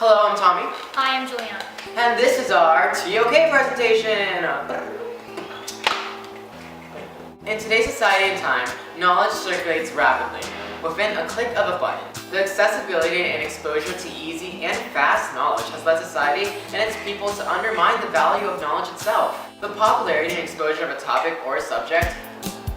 Hello, I'm Tommy. Hi, I'm Juliana. And this is our TOK presentation. In today's society and time, knowledge circulates rapidly, within a click of a button. The accessibility and exposure to easy and fast knowledge has led society and its people to undermine the value of knowledge itself. The popularity and exposure of a topic or a subject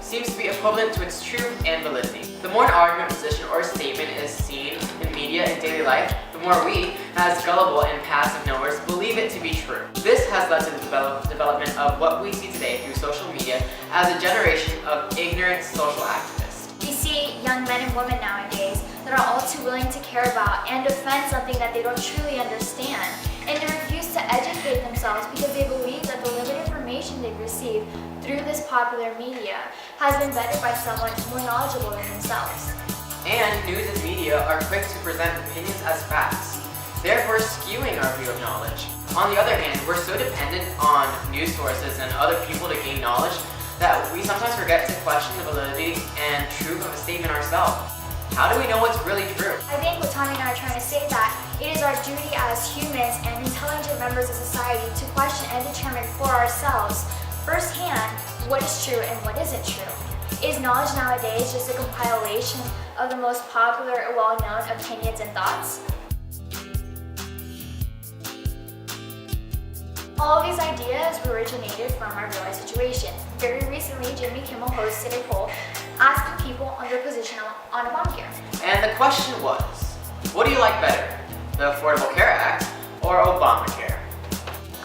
seems to be equivalent to its truth and validity. The more an argument, position, or statement is seen in media and daily life, the more we, as gullible and passive knowers, believe it to be true. This has led to the development of what we see today through social media as a generation of ignorant social activists. We see young men and women nowadays that are all too willing to care about and defend something that they don't truly understand, and they refuse to educate themselves because they believe that the limited information they've received through this popular media has been vetted by someone more knowledgeable than themselves. And news and media are quick to present opinions as facts, therefore skewing our view of knowledge. On the other hand, we're so dependent on news sources and other people to gain knowledge that we sometimes forget to question the validity and truth of a statement ourselves. How do we know what's really true? I think what Tommy and I are trying to say that it is our duty as humans and intelligent members of society to question and determine for ourselves firsthand what is true and what isn't true. Is knowledge nowadays just a compilation of the most popular or well-known opinions and thoughts? All of these ideas originated from our real-life situation. Very recently, Jimmy Kimmel hosted a poll asking people on their position on Obamacare. And the question was, what do you like better, the Affordable Care Act or Obamacare?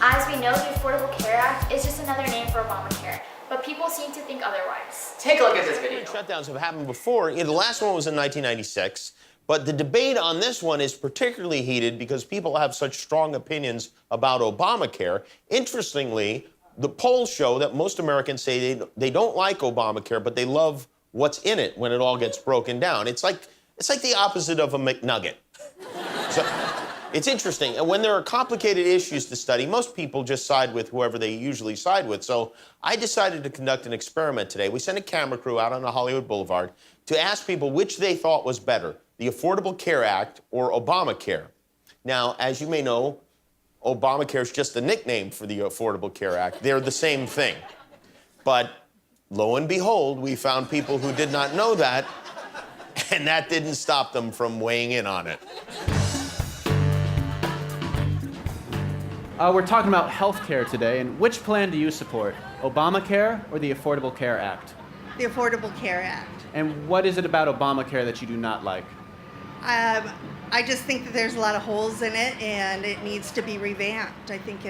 As we know, the Affordable Care Act is just another name for Obamacare, but people seem to think otherwise. Take a look at this video. Shutdowns have happened before. The last one was in 1996, but the debate on this one is particularly heated because people have such strong opinions about Obamacare. Interestingly, the polls show that most Americans say they don't like Obamacare, but they love what's in it when it all gets broken down. It's like the opposite of a McNugget. So, it's interesting. And when there are complicated issues to study, most people just side with whoever they usually side with. So I decided to conduct an experiment today. We sent a camera crew out on the Hollywood Boulevard to ask people which they thought was better, the Affordable Care Act or Obamacare. Now, as you may know, Obamacare is just a nickname for the Affordable Care Act. They're the same thing. But lo and behold, we found people who did not know that, and that didn't stop them from weighing in on it. We're talking about healthcare today, and which plan do you support, Obamacare or the Affordable Care Act? The Affordable Care Act. And what is it about Obamacare that you do not like? I just think that there's a lot of holes in it, and it needs to be revamped. I think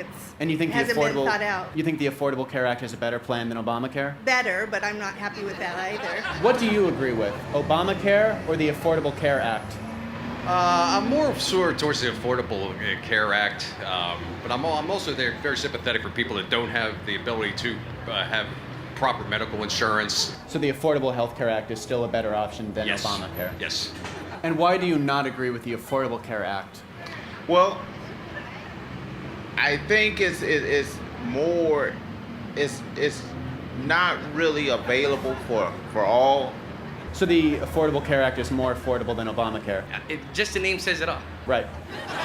And you think hasn't been thought out. You think the Affordable Care Act is a better plan than Obamacare? Better, but I'm not happy with that either. What do you agree with, Obamacare or the Affordable Care Act? I'm more sort towards the Affordable Care Act, but I'm also very sympathetic for people that don't have the ability to have proper medical insurance. So the Affordable Health Care Act is still a better option than Yes. Obamacare? Yes. And why do you not agree with the Affordable Care Act? Well, I think it's not really available for all. So the Affordable Care Act is more affordable than Obamacare? Just the name says it all. Right.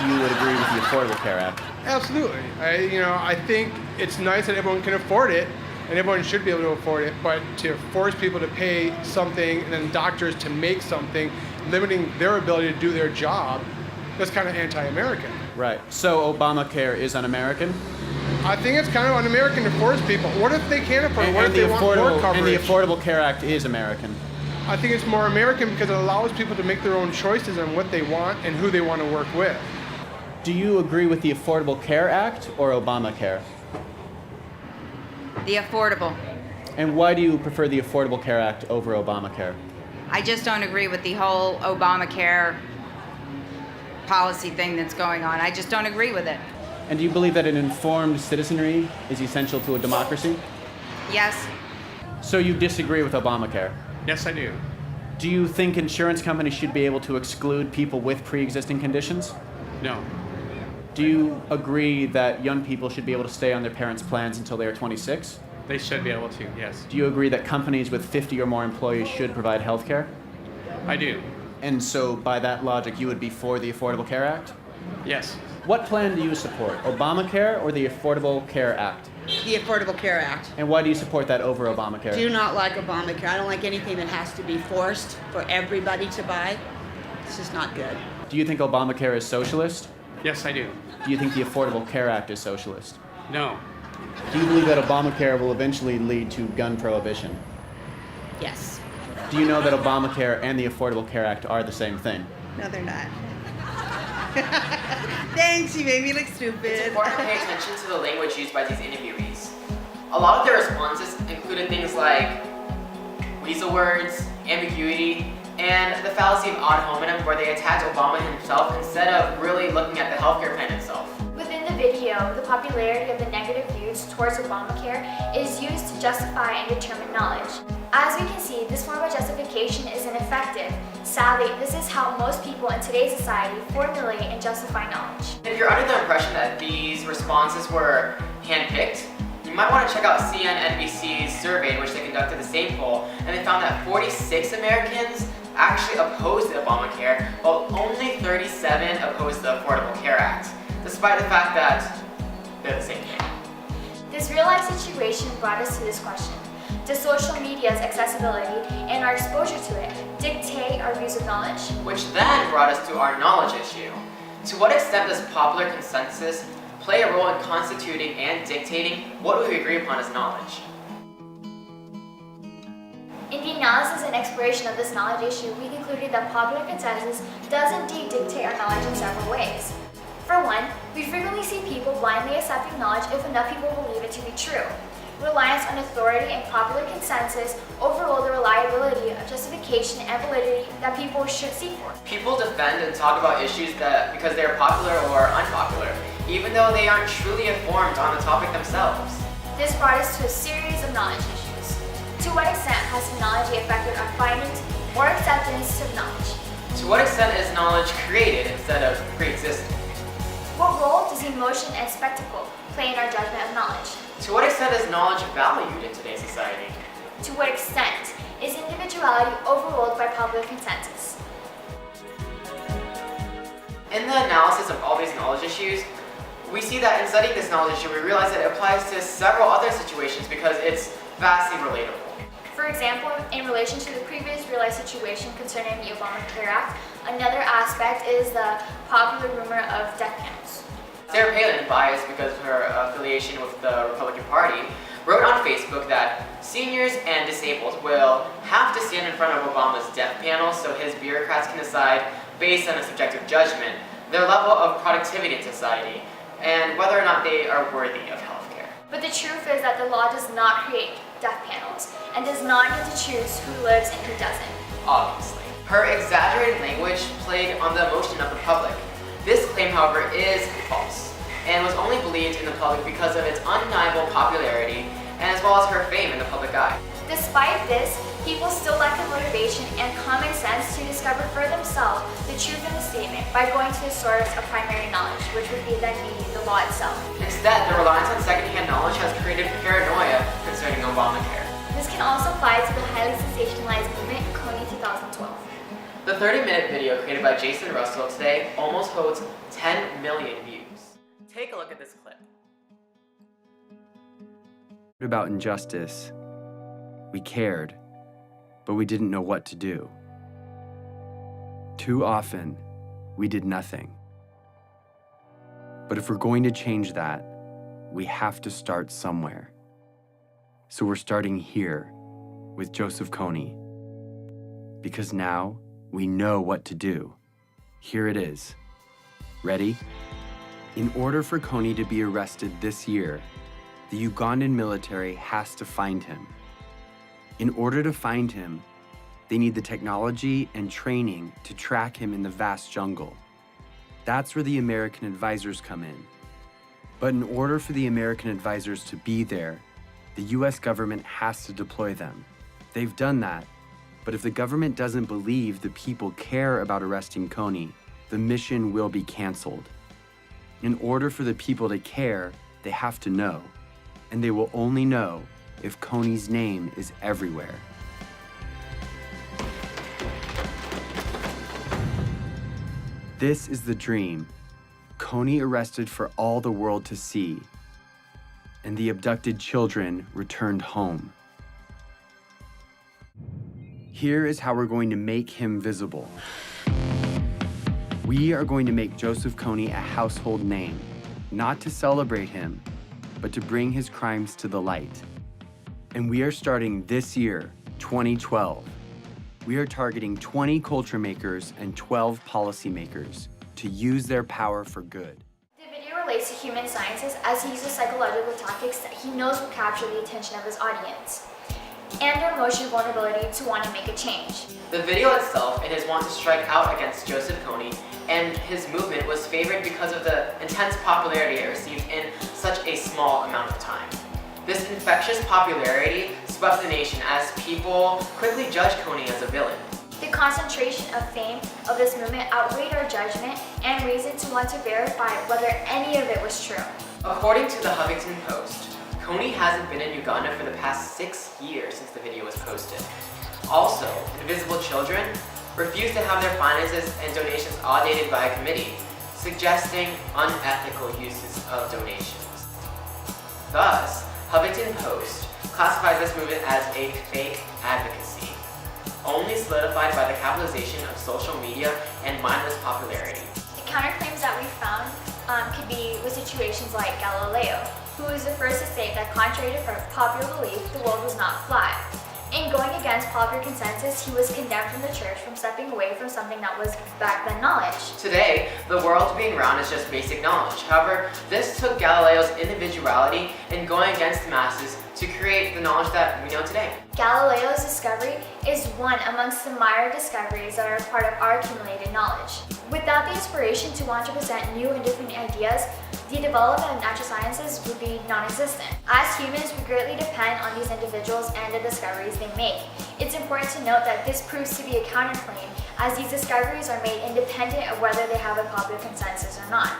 You would agree with the Affordable Care Act? Absolutely. I think it's nice that everyone can afford it, and everyone should be able to afford it, but to force people to pay something and then doctors to make something, limiting their ability to do their job, that's kind of anti-American. Right. So Obamacare is un-American? I think it's kind of un-American to force people. What if they can't afford it? What if they want more coverage? And the Affordable Care Act is American? I think it's more American because it allows people to make their own choices on what they want and who they want to work with. Do you agree with the Affordable Care Act or Obamacare? The affordable. And why do you prefer the Affordable Care Act over Obamacare? I just don't agree with the whole Obamacare policy thing that's going on. I just don't agree with it. And do you believe that an informed citizenry is essential to a democracy? Yes. So you disagree with Obamacare? Yes, I do. Do you think insurance companies should be able to exclude people with pre-existing conditions? No. Do you agree that young people should be able to stay on their parents' plans until they are 26? They should be able to, yes. Do you agree that companies with 50 or more employees should provide health care? I do. And so by that logic, you would be for the Affordable Care Act? Yes. What plan do you support, Obamacare or the Affordable Care Act? The Affordable Care Act. And why do you support that over Obamacare? Do not like Obamacare. I don't like anything that has to be forced for everybody to buy. This is not good. Do you think Obamacare is socialist? Yes, I do. Do you think the Affordable Care Act is socialist? No. Do you believe that Obamacare will eventually lead to gun prohibition? Yes. Do you know that Obamacare and the Affordable Care Act are the same thing? No, they're not. Thanks, you made me look stupid. It's important to pay attention to the language used by these interviewees. A lot of their responses included things like weasel words, ambiguity, and the fallacy of ad hominem, where they attacked Obama himself instead of really looking at the healthcare plan itself. Within the video, the popularity of the negative views towards Obamacare is used to justify and determine knowledge. As we can see, this form of justification is ineffective. Sadly, this is how most people in today's society formulate and justify knowledge. If you're under the impression that these responses were handpicked, you might want to check out CNBC's survey in which they conducted the same poll, and they found that 46 Americans actually opposed Obamacare, while only 37 opposed the Affordable Care Act, despite the fact that they're the same thing. This real-life situation brought us to this question. Does social media's accessibility and our exposure to it dictate our views of knowledge? Which then brought us to our knowledge issue. To what extent does popular consensus play a role in constituting and dictating what we agree upon as knowledge? In the analysis and exploration of this knowledge issue, we concluded that popular consensus does indeed dictate our knowledge in several ways. For one, we frequently see people blindly accepting knowledge if enough people believe it to be true. Reliance on authority and popular consensus overrule the reliability of justification and validity that people should seek for. People defend and talk about issues that because they are popular or unpopular, even though they aren't truly informed on the topic themselves. This brought us to a series of knowledge issues. To what extent has technology affected our findings or acceptance of knowledge? To what extent is knowledge created instead of pre-existing? What role does emotion and spectacle play in our judgment of knowledge? To what extent is knowledge valued in today's society? To what extent is individuality overruled by popular consensus? In the analysis of all these knowledge issues, we see that in studying this knowledge issue, we realize that it applies to several other situations because it's vastly relatable. For example, in relation to the previous real-life situation concerning the Obamacare Act, another aspect is the popular rumor of death panels. Sarah Palin, biased because of her affiliation with the Republican Party, wrote on Facebook that seniors and disabled will have to stand in front of Obama's death panel so his bureaucrats can decide, based on a subjective judgment, their level of productivity in society and whether or not they are worthy of health care. But the truth is that the law does not create death panels and does not get to choose who lives and who doesn't. Obviously. Her exaggerated language played on the emotion of the public. This claim, however, is false and was only believed in the public because of its undeniable popularity and as well as her fame in the public eye. Despite this, people still lack the motivation and common sense to discover for themselves the truth in the statement by going to the source of primary knowledge, which would be then the law itself. Instead, the reliance on secondhand knowledge has created paranoia concerning Obamacare. This can also apply to the highly sensationalized movement in Coney 2012. The 30-minute video created by Jason Russell today almost holds 10 million views. Take a look at this clip. About injustice, we cared, but we didn't know what to do. Too often, we did nothing. But if we're going to change that, we have to start somewhere. So we're starting here with Joseph Kony. Because now we know what to do. Here it is. Ready? In order for Kony to be arrested this year, the Ugandan military has to find him. In order to find him, they need the technology and training to track him in the vast jungle. That's where the American advisors come in. But in order for the American advisors to be there, the US government has to deploy them. They've done that, but if the government doesn't believe the people care about arresting Kony, the mission will be canceled. In order for the people to care, they have to know, and they will only know if Kony's name is everywhere. This is the dream, Coney arrested for all the world to see, and the abducted children returned home. Here is how we're going to make him visible. We are going to make Joseph Coney a household name, not to celebrate him, but to bring his crimes to the light. And we are starting this year, 2012. We are targeting 20 culture makers and 12 policymakers to use their power for good. The video relates to human sciences as he uses psychological tactics that he knows will capture the attention of his audience and their emotional vulnerability to want to make a change. The video itself and his want to strike out against Joseph Coney and his movement was favored because of the intense popularity it received in such a small amount of time. This infectious popularity swept the nation as people quickly judged Coney as a villain. The concentration of fame of this movement outweighed our judgment and reason to want to verify whether any of it was true. According to the Huffington Post, Coney hasn't been in Uganda for the past 6 years since the video was posted. Also, Invisible Children refused to have their finances and donations audited by a committee, suggesting unethical uses of donations. Thus, Huffington Post classifies this movement as a fake advocacy, only solidified by the capitalization of social media and mindless popularity. The counterclaims that we found could be with situations like Galileo, who was the first to say that contrary to popular belief, the world was not flat. In going against popular consensus, he was condemned from the church from stepping away from something that was back then knowledge. Today, the world being round is just basic knowledge. However, this took Galileo's individuality in going against the masses to create the knowledge that we know today. Galileo's discovery is one amongst the myriad discoveries that are part of our accumulated knowledge. Without the inspiration to want to present new and different ideas, the development of natural sciences would be non-existent. As humans, we greatly depend on these individuals and the discoveries they make. It's important to note that this proves to be a counterclaim, as these discoveries are made independent of whether they have a popular consensus or not.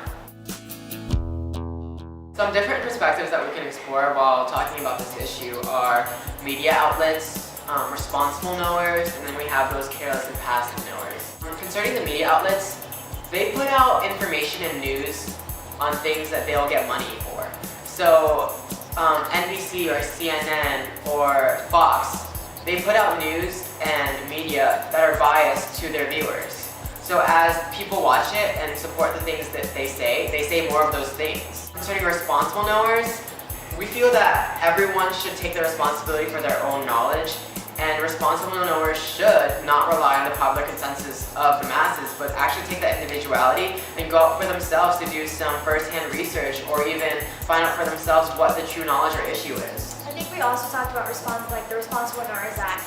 Some different perspectives that we can explore while talking about this issue are media outlets, responsible knowers, and then we have those careless and passive knowers. Concerning the media outlets, they put out information and news on things that they'll get money for. So NBC or CNN or Fox, they put out news and media that are biased to their viewers. So as people watch it and support the things that they say more of those things. Concerning responsible knowers, we feel that everyone should take the responsibility for their own knowledge, and responsible knowers should not rely on the popular consensus of the masses, but actually take that individuality and go out for themselves to do some first-hand research or even find out for themselves what the true knowledge or issue is. I think we also talked about the responsible knowers that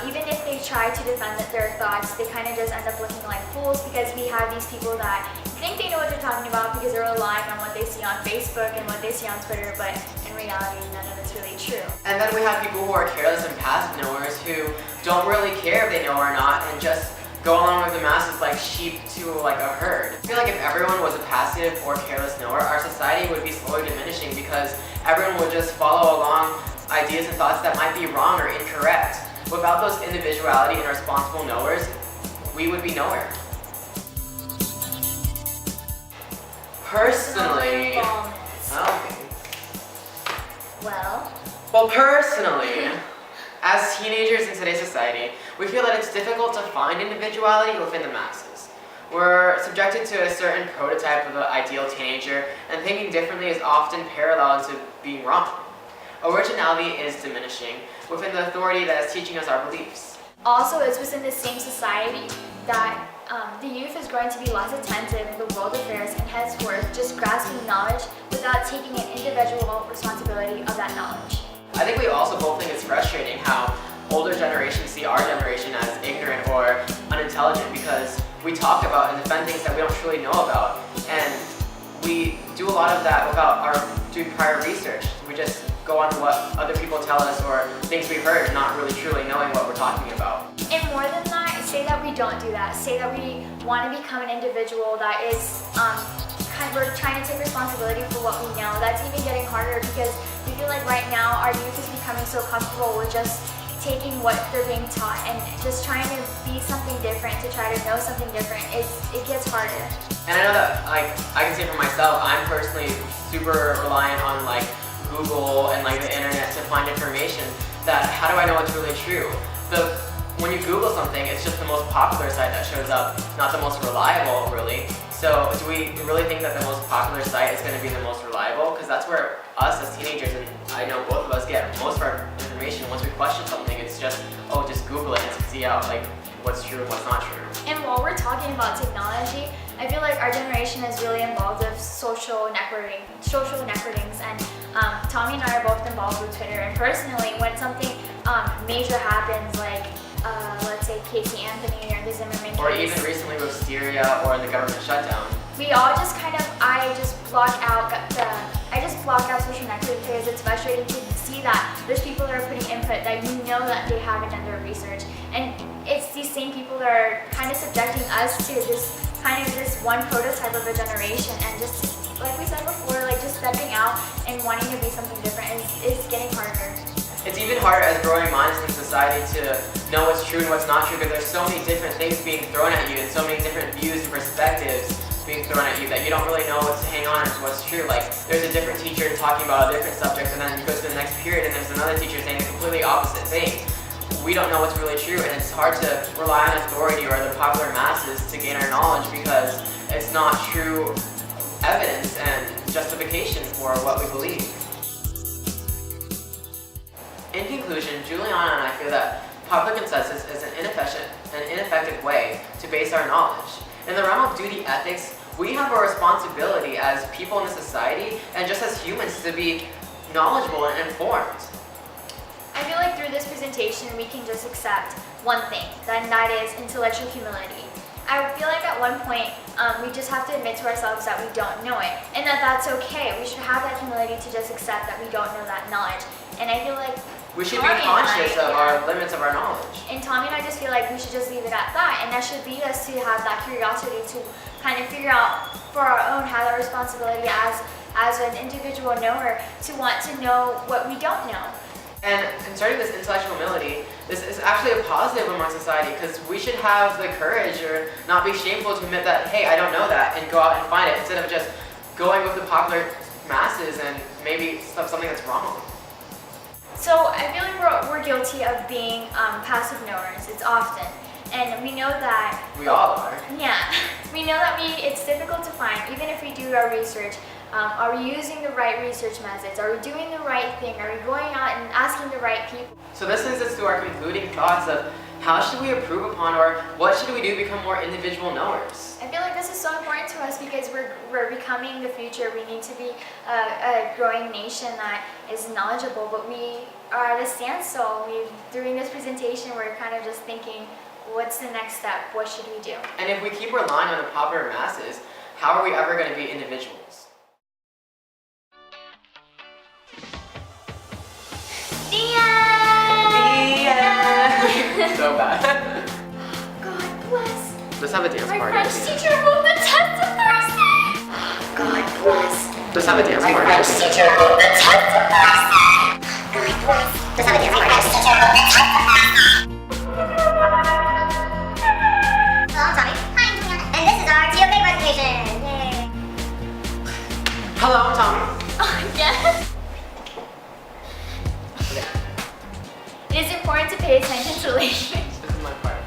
even if they try to defend their thoughts, they kind of just end up looking like fools because we have these people that think they know what they're talking about because they're relying on what they see on Facebook and what they see on Twitter, but in reality, none of it's really true. And then we have people who are careless and passive knowers who don't really care if they know or not and just go along with the masses like sheep to like a herd. I feel like if everyone was a passive or careless knower, our society would be slowly diminishing because everyone would just follow along ideas and thoughts that might be wrong or incorrect. Without those individuality and responsible knowers, we would be nowhere. Personally, well, personally, as teenagers in today's society, we feel that it's difficult to find individuality within the masses. We're subjected to a certain prototype of the ideal teenager, and thinking differently is often parallel to being wrong. Originality is diminishing within the authority that is teaching us our beliefs. Also, it's within the same society that the youth is going to be less attentive to world affairs and henceforth just grasping knowledge without taking an individual responsibility of that knowledge. I think we also both think it's frustrating how older generations see our generation as ignorant or unintelligent because we talk about and defend things that we don't truly know about. And we do a lot of that without doing prior research. We just go on what other people tell us or things we've heard, not really truly knowing what we're talking about. And more than that, say that we don't do that. Say that we want to become an individual that is we're trying to take responsibility for what we know. That's even getting harder because we feel like right now our youth is becoming so comfortable with just taking what they're being taught and just trying to be something different, to try to know something different, it gets harder. And I know that, like, I can say for myself, I'm personally super reliant on like Google and like the internet to find information. That how do I know what's really true? When you Google something, it's just the most popular site that shows up, not the most reliable, really. So do we really think that the most popular site is going to be the most reliable? Because that's where us as teenagers, and I know both of us, get most of our information. Once we question something, it's just, oh, just Google it and see out like what's true and what's not true. And while we're talking about technology, I feel like our generation is really involved with social networkings, and Tommy and I are both involved with Twitter. And personally, when something major happens, like let's say Casey Anthony or the Zimmerman case, or even recently with Syria or the government shutdown, we all just I just block out social networking because it's frustrating to see that there's people that are putting input that you know that they haven't done their research, and it's these same people that are kind of subjecting us to this one prototype of a generation, and just like we said before, like just stepping out and wanting to be something different is getting harder. It's even harder as growing minds in society to know what's true and what's not true, because there's so many different things being thrown at you and so many different views and perspectives being thrown at you that you don't really know what to hang on to what's true. Like there's a different teacher talking about a different subject, and then you go to the next period and there's another teacher saying a completely opposite thing. We don't know what's really true, and it's hard to rely on authority or the popular masses to gain our knowledge because it's not true evidence and justification for what we believe. In conclusion, Juliana and I feel that public consensus is an ineffective way to base our knowledge. In the realm of duty ethics, we have a responsibility as people in the society and just as humans to be knowledgeable and informed. I feel like through this presentation we can just accept one thing, and that is intellectual humility. I feel like at one point we just have to admit to ourselves that we don't know it, and that's okay. We should have that humility to just accept that we don't know that knowledge. And I feel like we should be conscious of our limits of our knowledge. And Tommy and I just feel like we should just leave it at that, and that should lead us to have that curiosity to kind of figure out for our own, have that responsibility as an individual knower to want to know what we don't know. And concerning this intellectual humility, this is actually a positive among society, because we should have the courage or not be shameful to admit that, hey, I don't know that, and go out and find it, instead of just going with the popular masses and maybe something that's wrong. So I feel like we're guilty of being passive knowers. It's often. And we know that... We all are. Yeah. We know that it's difficult to find, even if we do our research. Are we using the right research methods? Are we doing the right thing? Are we going out and asking the right people? So this leads us to our concluding thoughts of how should we improve upon, or what should we do to become more individual knowers? I feel like this is so important to us because we're becoming the future. We need to be a growing nation that is knowledgeable, but we are at a standstill. During this presentation, we're kind of just thinking, what's the next step? What should we do? And if we keep relying on the popular masses, how are we ever going to be individuals? So bad. God bless. Let's have a dance My party. French teacher wrote the test on Thursday. God bless. Let's have a dance party. My French teacher wrote the test on Thursday. God bless. Let's have a dance party. My French teacher wrote the test on Thursday. Hello, I'm Tommy. Hi, I'm Juliana. And this is our TOK presentation. Yay. Hello, I'm Tommy. Oh, yes. It is important to pay attention to language. This is my part.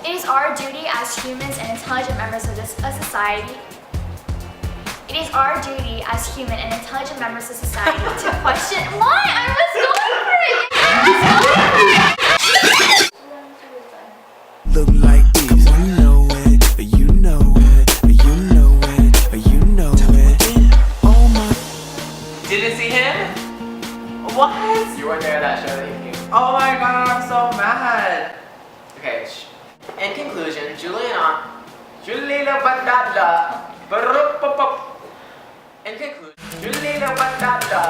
It is our duty as humans and intelligent members of a society. It is our duty as human and intelligent members of society to question. Why? I was going for it. Look like this. You know it. You know it. You know it. You know it. Oh my. Didn't see him? What? You weren't there at that show that you came. Oh my god, I'm so mad. Okay, in conclusion, Juliana Badada. In conclusion, Juliana Badada.